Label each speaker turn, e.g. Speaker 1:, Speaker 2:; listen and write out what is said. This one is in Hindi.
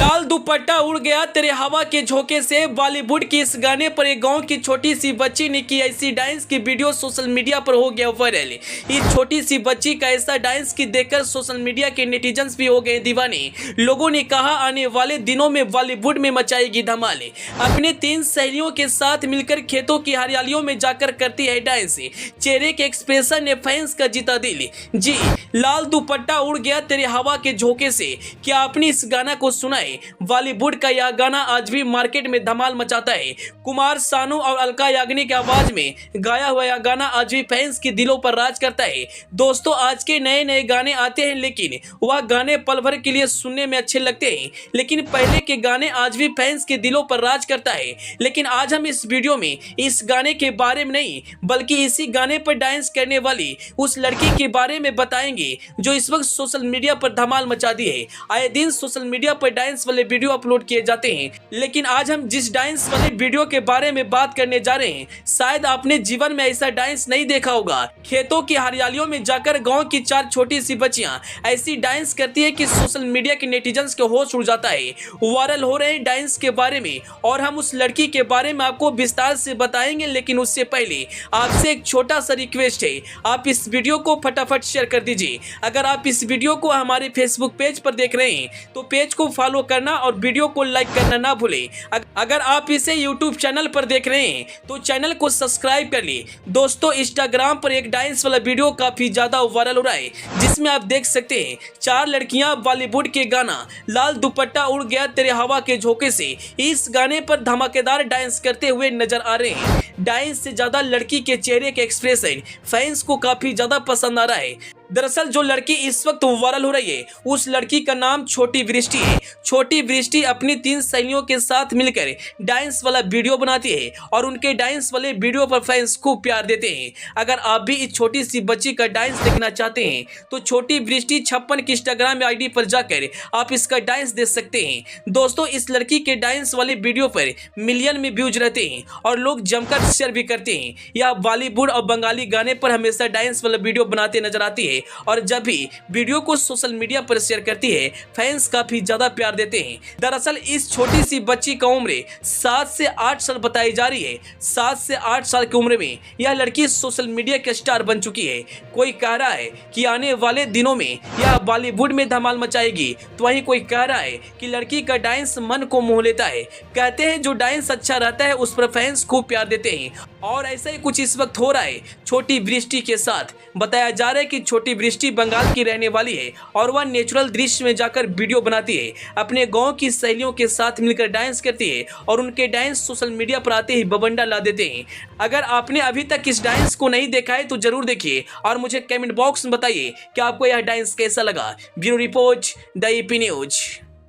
Speaker 1: लाल दुपट्टा उड़ गया तेरे हवा के झोंके से। बॉलीवुड के इस गाने पर एक गांव की छोटी सी बच्ची ने की ऐसी डांस की वीडियो सोशल मीडिया पर हो गया वायरल। इस छोटी सी बच्ची का ऐसा डांस की देखकर सोशल मीडिया के नेटिजन्स भी हो गए दीवाने। लोगों ने कहा आने वाले दिनों में बॉलीवुड में मचाएगी धमाल। अपने 3 सहेलियों के साथ मिलकर खेतों की हरियालियों में जाकर करती है डांस। चेहरे के एक्सप्रेशन ने फैंस का जीता दिल। जी, लाल दुपट्टा उड़ गया तेरे हवा के झोंके से। क्या आपने इस गाना को सुना है? बॉलीवुड का यह गाना आज भी मार्केट में धमाल मचाता है। कुमार सानू और अलका याग्निक की आवाज में गाया हुआ यह गाना आज भी फैंस के दिलों पर राज करता है। दोस्तों, आज के नए नए गाने आते हैं लेकिन वह गाने पल भर के लिए सुनने में अच्छे लगते हैं, लेकिन पहले के गाने आज भी फैंस के दिलों पर राज करता है। लेकिन आज हम इस वीडियो में इस गाने के बारे में नहीं बल्कि इसी गाने पर डांस करने वाली उस लड़की के बारे में बताएंगे जो इस वक्त सोशल मीडिया पर धमाल मचा दी है। आए दिन सोशल मीडिया पर डांस वाले वीडियो अपलोड किए जाते हैं, लेकिन आज हम जिस डांस वाले वीडियो के बारे में बात करने जा रहे हैं शायद आपने जीवन में ऐसा डांस नहीं देखा होगा। खेतों की हरियालियों में जाकर गांव की 4 छोटी सी बच्चियां ऐसी डांस करती है कि सोशल मीडिया के नेटिजन्स के होश उड़ जाता है। वायरल हो रहे हैं डांस के बारे में और हम उस लड़की के बारे में आपको विस्तार से बताएंगे, लेकिन उससे पहले आपसे एक छोटा सा रिक्वेस्ट है, आप इस वीडियो को फटाफट शेयर कर दीजिए। अगर आप इस वीडियो को हमारे फेसबुक पेज पर देख रहे हैं तो पेज को फॉलो करना और वीडियो को लाइक करना ना भूलें। अगर आप इसे यूट्यूब चैनल पर देख रहे हैं तो चैनल को सब्सक्राइब कर ले। दोस्तों, इंस्टाग्राम पर एक डांस वाला वीडियो काफी ज्यादा वायरल हो रहा है जिसमें आप देख सकते हैं 4 लड़कियां बॉलीवुड के गाना लाल दुपट्टा उड़ गया तेरे हवा के झोंके से इस गाने पर धमाकेदार डांस करते हुए नजर आ रहे हैं। डांस से ज्यादा लड़की के चेहरे के एक्सप्रेशन फैंस को काफी ज्यादा पसंद आ रहा है। दरअसल जो लड़की इस वक्त वायरल हो रही है उस लड़की का नाम छोटी वृष्टि है। छोटी वृष्टि अपनी 3 सहेलियों के साथ मिलकर डांस वाला वीडियो बनाती है और उनके डांस वाले वीडियो पर फैंस खूब प्यार देते हैं। अगर आप भी इस छोटी सी बच्ची का डांस देखना चाहते हैं तो छोटी वृष्टि 56 की इंस्टाग्राम आईडी पर जाकर आप इसका डांस देख सकते हैं। दोस्तों, इस लड़की के डांस वाले वीडियो पर मिलियन में व्यूज रहते हैं और लोग जमकर शेयर भी करते हैं। यह बॉलीवुड और बंगाली गाने पर हमेशा डांस वाला वीडियो बनाते नजर आती है और जब भी वीडियो को सोशल मीडिया पर शेयर करती है फैंस काफी ज्यादा प्यार देते हैं। दरअसल इस छोटी सी बच्ची का उम्र 7 से 8 साल बताई जा रही है। 7 से 8 साल की उम्र में यह लड़की सोशल मीडिया के स्टार बन चुकी है। कोई कह रहा है कि आने वाले दिनों में यह बॉलीवुड में धमाल मचाएगी, तो वहीं कोई कह रहा है कि लड़की का डांस मन को मोह लेता है। कहते हैं जो डांस अच्छा रहता है उस पर फैंस खूब प्यार देते हैं और ऐसा ही कुछ इस वक्त हो रहा है छोटी वृष्टि के साथ। बताया जा रहा है कि छोटी वृष्टि बंगाल की रहने वाली है और वह नेचुरल दृश्य में जाकर वीडियो बनाती है, अपने गांव की सहेलियों के साथ मिलकर डांस करती है और उनके डांस सोशल मीडिया पर आते ही बवंडर ला देते हैं। अगर आपने अभी तक इस डांस को नहीं देखा है तो जरूर देखिए और मुझे कमेंट बॉक्स में बताइए कि आपको यह डांस कैसा लगा। Bureau report, the AP news.